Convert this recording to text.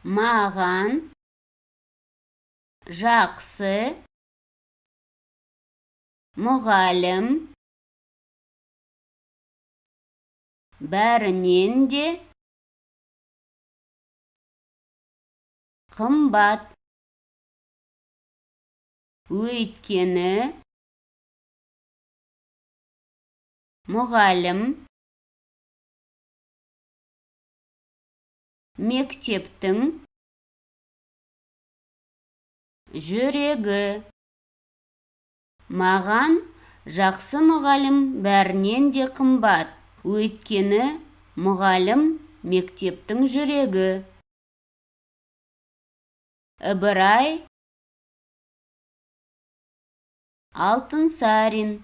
Маған жақсы мұғалім бәрінен де қымбат. Өйткені мұғалім мектептің жүрегі. Маған жақсы мұғалім бәрінен де қымбат. Өйткені мұғалім мектептің жүрегі. Ыбырай Алтынсарин.